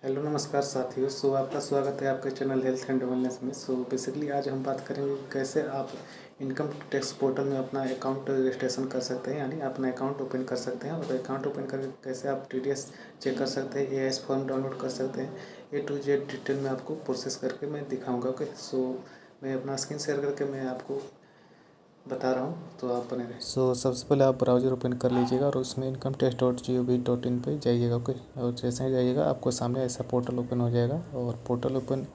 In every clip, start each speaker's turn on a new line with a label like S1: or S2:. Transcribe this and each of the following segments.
S1: Hello नमस्कार साथियों। आपका स्वागत है आपके चैनल हेल्थ एंड वेलनेस में। बेसिकली आज हम बात करेंगे कि कैसे आप इनकम टैक्स पोर्टल में अपना अकाउंट रजिस्ट्रेशन कर सकते हैं, यानी अपना अकाउंट ओपन कर सकते हैं। और अकाउंट ओपन करके कैसे आप टीडीएस चेक कर सकते हैं, एआईएस फॉर्म डाउनलोड कर सकते हैं। ए टू जेड डिटेल में आपको प्रोसेस करके मैं दिखाऊँगा। ओके, मैं अपना स्क्रीन शेयर करके मैं आपको बता रहा हूँ, तो आप बने रहें। सबसे पहले आप ब्राउज़र ओपन कर लीजिएगा और उसमें income-tax.gov.in पे जाइएगा। ओके, और जैसे ही जाइएगा आपको सामने ऐसा पोर्टल ओपन हो जाएगा और पोर्टल ओपन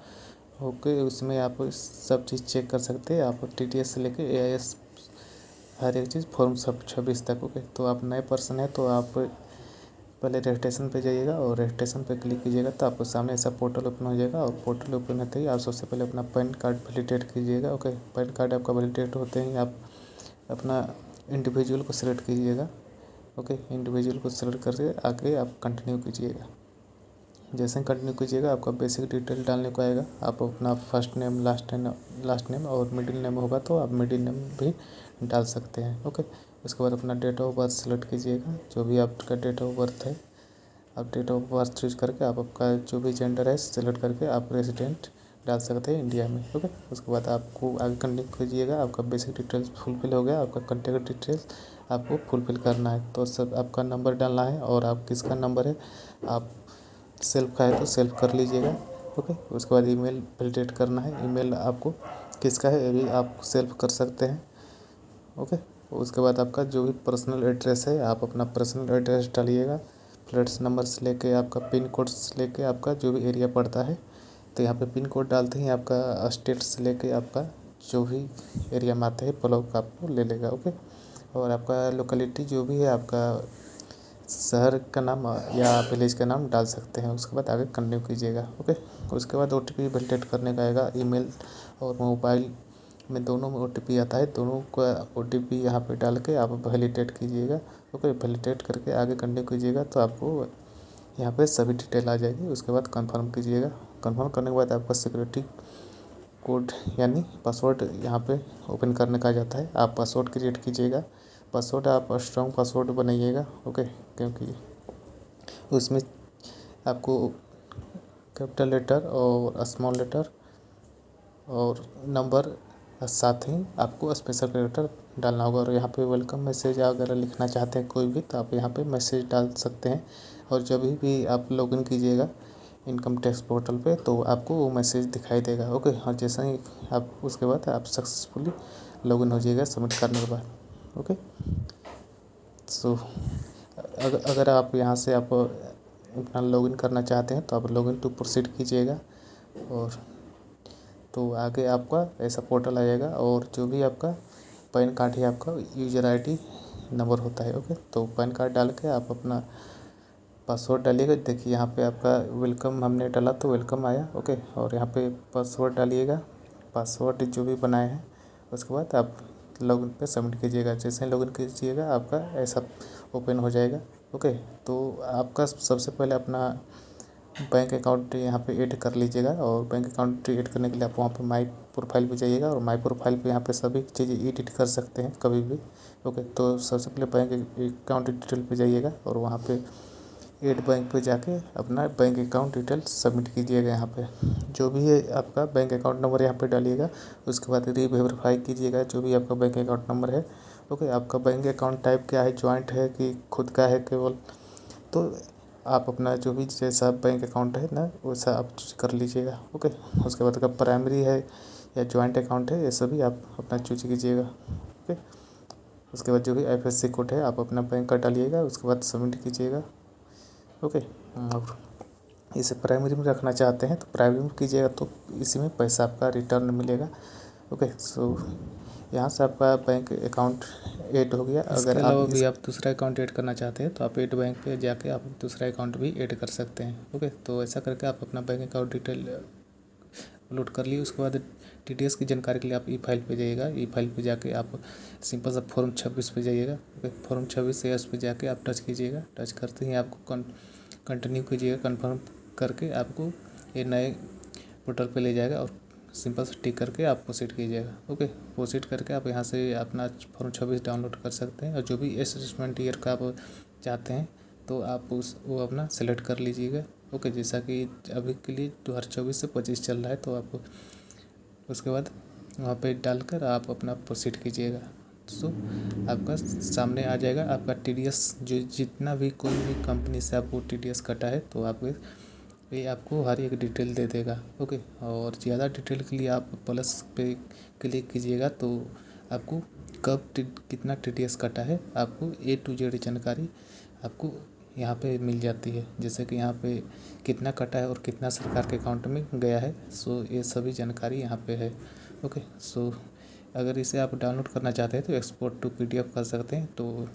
S1: होके उसमें आप सब चीज़ चेक कर सकते हैं। आप टीडीएस से लेके एआईएस हर एक चीज़ फॉर्म सब 26 तक। ओके, तो आप नए पर्सन है तो आप पहले रजिस्ट्रेशन पे जाइएगा और रजिस्ट्रेशन पे क्लिक कीजिएगा तो आपको सामने ऐसा पोर्टल ओपन हो जाएगा। और पोर्टल ओपन होते ही आप सबसे पहले अपना पैन कार्ड वैलिडेट कीजिएगा। ओके, पैन कार्ड आपका वैलिडेट होते ही आप अपना इंडिविजुअल को सिलेक्ट कीजिएगा। ओके, इंडिविजुअल को सिलेक्ट करके आगे आप कंटिन्यू कीजिएगा। जैसे ही कंटिन्यू कीजिएगा आपका बेसिक डिटेल डालने को आएगा। आप अपना फर्स्ट नेम, लास्ट नेम और मिडिल नेम होगा तो आप मिडिल नेम भी डाल सकते हैं। ओके, उसके बाद अपना डेट ऑफ बर्थ सेलेक्ट कीजिएगा। जो भी आपका डेट ऑफ बर्थ है आप डेट ऑफ बर्थ चूज करके आप आपका जो भी जेंडर है सेलेक्ट करके आप रेजिडेंट डाल सकते हैं इंडिया में। ओके, उसके बाद आपको आगे कंटिन्यू कीजिएगा। आपका बेसिक डिटेल्स फुलफिल हो गया। आपका कॉन्टैक्ट डिटेल्स आपको फुलफिल करना है, तो सब आपका नंबर डालना है और आप किसका नंबर है, आप सेल्फ का है तो सेल्फ कर लीजिएगा। ओके, उसके बाद ईमेल वैलिडेट करना है। ईमेल आपको किसका है ये भी आप सेल्फ कर सकते हैं। ओके, उसके बाद आपका जो भी पर्सनल एड्रेस है आप अपना पर्सनल एड्रेस डालिएगा। फ्लैट्स नंबर से लेके आपका पिन कोड से लेके आपका जो भी एरिया पड़ता है, तो यहाँ पे पिन कोड डालते ही आपका स्टेट से लेके आपका जो भी एरिया में आता है ब्लॉक आपको ले लेगा। ओके, और आपका लोकेलिटी जो भी है आपका शहर का नाम या विलेज का नाम डाल सकते हैं। उसके बाद आगे कंटिन्यू कीजिएगा। ओके, उसके बाद ओटीपी वैलिडेट करने का आएगा। ईमेल और मोबाइल में दोनों में ओटीपी आता है, दोनों का ओटीपी यहाँ पे डाल के आप वैलिडेट कीजिएगा। ओके, वैलिडेट करके आगे कंटिन्यू कीजिएगा तो आपको यहाँ पे सभी डिटेल आ जाएगी। उसके बाद कंफर्म कीजिएगा। कंफर्म करने के बाद आपका सिक्योरिटी कोड यानी पासवर्ड यहाँ पे ओपन करने का आ जाता है। आप पासवर्ड क्रिएट कीजिएगा। पासवर्ड आप स्ट्रॉन्ग पासवर्ड बनाइएगा। ओके, क्योंकि उसमें आपको कैपिटल लेटर और स्मॉल लेटर और नंबर साथ ही आपको स्पेशल कैरेक्टर डालना होगा। और यहाँ पे वेलकम मैसेज अगर लिखना चाहते हैं कोई भी तो आप यहाँ पे मैसेज डाल सकते हैं। और जब भी आप लॉगिन कीजिएगा इनकम टैक्स पोर्टल पे तो आपको वो मैसेज दिखाई देगा। ओके, और जैसे ही आप उसके बाद आप सक्सेसफुली लॉगिन हो जाइएगा सबमिट करने के बाद। ओके, अगर आप यहाँ से आप अपना लॉगिन करना चाहते हैं तो आप लॉगिन टू प्रोसीड कीजिएगा और तो आगे आपका ऐसा पोर्टल आ जाएगा। और जो भी आपका पैन कार्ड है आपका यूज़र आईडी नंबर होता है। ओके, तो पैन कार्ड डाल के आप अपना पासवर्ड डालिएगा। देखिए यहाँ पे आपका वेलकम हमने डाला तो वेलकम आया। ओके, और यहाँ पे पासवर्ड डालिएगा, पासवर्ड जो भी बनाए हैं। उसके बाद आप लॉगिन पे सबमिट कीजिएगा। जैसे ही लॉगिन कीजिएगा आपका ऐसा ओपन हो जाएगा। ओके, तो आपका सबसे पहले अपना बैंक अकाउंट यहाँ पे ऐड कर लीजिएगा। और बैंक अकाउंट ऐड करने के लिए आप वहाँ पे माई प्रोफाइल पे जाइएगा और माई प्रोफाइल पे यहाँ पे सभी चीज़ें एडिट कर सकते हैं कभी भी। ओके, तो सबसे पहले बैंक अकाउंट डिटेल पे जाइएगा और वहाँ पे ऐड बैंक पे जाके अपना बैंक अकाउंट डिटेल सबमिट कीजिएगा। यहाँ पे जो भी है आपका बैंक अकाउंट नंबर यहाँ पे डालिएगा। उसके बाद रीवेरीफाई कीजिएगा जो भी आपका बैंक अकाउंट नंबर है। ओके, आपका बैंक अकाउंट टाइप क्या है, जॉइंट है कि खुद का है केवल, तो आप अपना जो भी जैसा बैंक अकाउंट है ना वैसा आप चूज कर लीजिएगा। ओके, उसके बाद अगर प्राइमरी है या जॉइंट अकाउंट है ये सभी आप अपना चूज कीजिएगा। ओके, उसके बाद जो भी आईएफएससी कोड है आप अपना बैंक का डालिएगा। उसके बाद सबमिट कीजिएगा। ओके, और इसे प्राइमरी में रखना चाहते हैं तो प्राइमरी में कीजिएगा तो इसी में पैसा आपका रिटर्न मिलेगा। ओके, यहाँ से आपका बैंक अकाउंट ऐड हो गया। अगर आप भी आप दूसरा अकाउंट ऐड करना चाहते हैं तो आप ऐड बैंक पे जाके आप दूसरा अकाउंट भी ऐड कर सकते हैं। ओके, तो ऐसा करके आप अपना बैंक अकाउंट डिटेल अपलोड कर लिए। उसके बाद टीडीएस की जानकारी के लिए आप ई फाइल पे जाइएगा। ई फाइल पे जाके आप सिंपल सा फॉर्म 26 पे जाइएगा। ओके, फॉर्म 26 से एस पे जाके आप टच कीजिएगा। टच करते ही आपको कंटिन्यू कीजिएगा। कन्फर्म करके आपको ये नए पोर्टल पे ले जाएगा और सिंपल से टिक करके आप प्रोसीड कीजिएगा। ओके, प्रोसीड करके आप यहाँ से अपना फॉर्म 26 डाउनलोड कर सकते हैं। और जो भी असेसमेंट ईयर का आप चाहते हैं तो आप वो अपना सेलेक्ट कर लीजिएगा। ओके, जैसा कि अभी के लिए 2024 से 25 चल रहा है, तो आप उसके बाद वहाँ पे डालकर आप अपना प्रोसीड कीजिएगा। सो आपका सामने आ जाएगा आपका TDS, जो जितना भी कोई भी कंपनी से आपको TDS कटा है, तो आपको ये आपको हर एक डिटेल दे देगा। ओके, और ज़्यादा डिटेल के लिए आप प्लस पे क्लिक कीजिएगा, तो आपको कब कितना TDS कटा है, आपको A to Z जानकारी आपको यहाँ पे मिल जाती है। जैसे कि यहाँ पे कितना कटा है और कितना सरकार के अकाउंट में गया है, सो ये सभी जानकारी यहाँ पे है। ओके, सो अगर इसे आप डाउनलोड करना चाहते हैं तो एक्सपोर्ट टू PDF कर सकते हैं। तो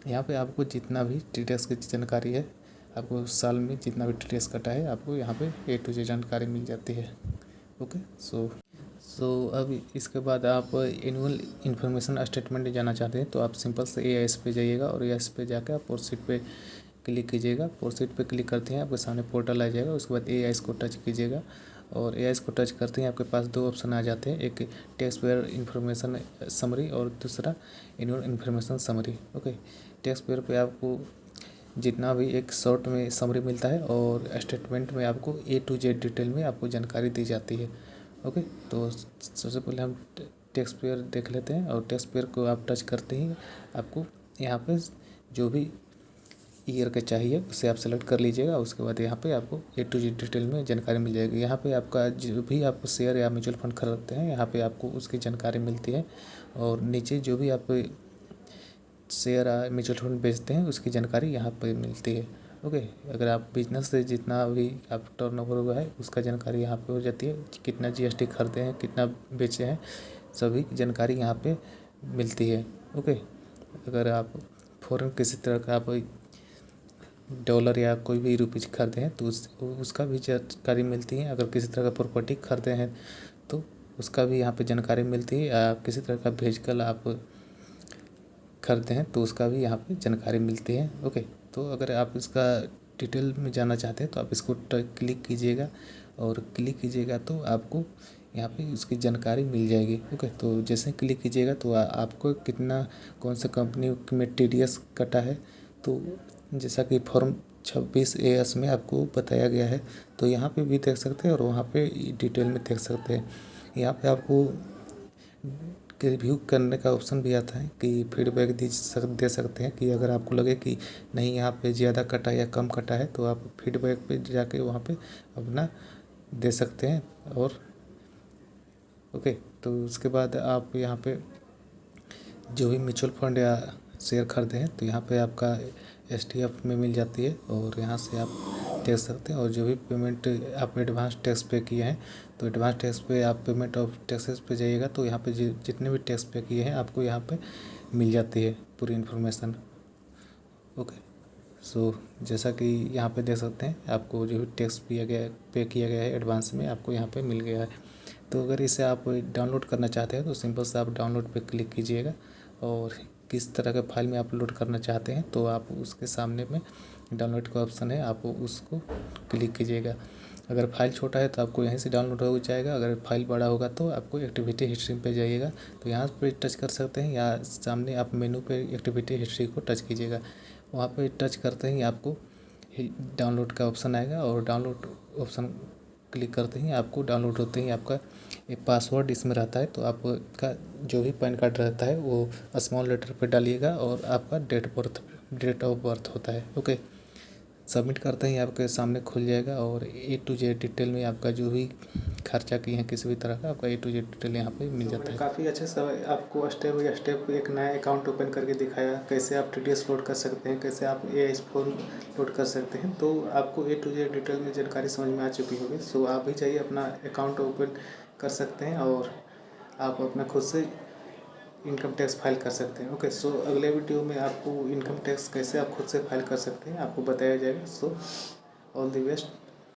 S1: यहाँ पे आपको जितना भी TDS की जानकारी है, आपको साल में जितना भी TDS कटा है, आपको यहाँ पे A to Z जानकारी मिल जाती है। ओके, सो अब इसके बाद आप एनुअल इन्फॉर्मेशन स्टेटमेंट जाना चाहते हैं, तो आप सिंपल से AIS पे जाइएगा और AIS पे जाकर आप प्रोसीड पे क्लिक कीजिएगा। प्रोसीड पे क्लिक करते हैं आपके सामने पोर्टल आ जाएगा। उसके बाद AIS को टच कीजिएगा और AIS को टच करते हैं आपके पास दो ऑप्शन आ जाते हैं, एक टैक्स पेयर इन्फॉर्मेशन समरी और दूसरा annual information summary. Okay, tax payer पे आपको जितना भी एक शॉर्ट में समरी मिलता है और स्टेटमेंट में आपको A to Z डिटेल में आपको जानकारी दी जाती है। ओके, तो सबसे पहले हम टैक्स पेयर देख लेते हैं और टैक्स पेयर को आप टच करते ही आपको यहाँ पे जो भी ईयर का चाहिए उसे आप सेलेक्ट कर लीजिएगा। उसके बाद यहाँ पे आपको A to Z डिटेल में जानकारी मिल जाएगी। यहाँ पे आपका जो भी आप शेयर या म्यूचुअल फंड खरीदते हैं, यहाँ पे आपको उसकी जानकारी मिलती है और नीचे जो भी आप शेयर या म्यूचुअल फंड बेचते हैं उसकी जानकारी यहाँ पे मिलती है। ओके, अगर आप बिजनेस से जितना भी आप टर्नओवर हुआ है उसका जानकारी यहाँ पे हो जाती है, कितना GST खरीदे हैं, कितना बेचे हैं, सभी जानकारी यहाँ पे मिलती है। ओके, अगर आप फ़ॉरेन किसी तरह का आप डॉलर या कोई भी रुपीज़ खरीदे हैं तो उसका भी जानकारी मिलती है। अगर किसी तरह का प्रॉपर्टी खरीदे हैं तो उसका भी यहाँ पे जानकारी मिलती है, या किसी तरह का व्हीकल आप खरीदते हैं तो उसका भी यहाँ पे जानकारी मिलती है। ओके, तो अगर आप इसका डिटेल में जानना चाहते हैं तो आप इसको क्लिक कीजिएगा और क्लिक कीजिएगा तो आपको यहाँ पे उसकी जानकारी मिल जाएगी। ओके, तो जैसे क्लिक कीजिएगा तो आपको कितना कौन सा कंपनी में TDS कटा है, तो जैसा कि फॉर्म 26AS में आपको बताया गया है, तो यहाँ पे भी देख सकते हैं और वहाँ पे डिटेल में देख सकते हैं। यहाँ पे आपको रिव्यू करने का ऑप्शन भी आता है कि फीडबैक दे सकते हैं कि अगर आपको लगे कि नहीं यहाँ पे ज़्यादा कटा या कम कटा है, तो आप फीडबैक पे जाके वहाँ पे अपना दे सकते हैं। और ओके, तो उसके बाद आप यहाँ पे जो भी म्यूचुअल फंड या शेयर खरीदे हैं तो यहाँ पे आपका STF में मिल जाती है और यहाँ से आप देख सकते हैं। और जो भी पेमेंट आप एडवांस टैक्स पे किए हैं तो एडवांस टैक्स पे आप पेमेंट ऑफ टैक्सेस पे जाइएगा तो यहाँ पे जितने भी टैक्स पे किए हैं आपको यहाँ पे मिल जाती है पूरी इन्फॉर्मेशन। ओके, सो जैसा कि यहाँ पे देख सकते हैं आपको जो भी टैक्स पे किया गया है एडवांस में आपको यहाँ पे मिल गया है। तो अगर इसे आप डाउनलोड करना चाहते हैं तो सिंपल से आप डाउनलोड पे क्लिक कीजिएगा और किस तरह के फाइल में आप लोड करना चाहते हैं तो आप उसके सामने में डाउनलोड का ऑप्शन है, आप उसको क्लिक कीजिएगा। अगर फाइल छोटा है तो आपको यहीं से डाउनलोड हो जाएगा, अगर फाइल बड़ा होगा तो आपको एक्टिविटी हिस्ट्री पे जाइएगा तो यहाँ पे टच कर सकते हैं, या सामने आप मेनू पे एक्टिविटी हिस्ट्री को टच कीजिएगा। वहाँ पे टच करते ही आपको डाउनलोड का ऑप्शन आएगा और डाउनलोड ऑप्शन क्लिक करते ही आपको डाउनलोड होते ही आपका एक पासवर्ड इसमें रहता है, तो आपका जो भी पैन कार्ड रहता है वो स्मॉल लेटर पे डालिएगा और आपका डेट ऑफ बर्थ होता है। ओके, सबमिट करते ही आपके सामने खुल जाएगा और A to Z डिटेल में आपका जो भी खर्चा किए हैं किसी भी तरह का आपका A to Z डिटेल यहाँ पे मिल जाता है। काफ़ी अच्छे से आपको स्टेप बाई स्टेप एक नया अकाउंट ओपन करके दिखाया, कैसे आप TDS लोड कर सकते हैं, कैसे आप AIS फॉर्म लोड कर सकते हैं। तो आपको A to Z डिटेल में जानकारी समझ में आ चुकी होगी। सो आप भी चाहिए अपना अकाउंट ओपन कर सकते हैं और आप अपना खुद से इनकम टैक्स फाइल कर सकते हैं। ओके, सो अगले वीडियो में आपको इनकम टैक्स कैसे आप खुद से फाइल कर सकते हैं आपको बताया जाएगा। So all the best.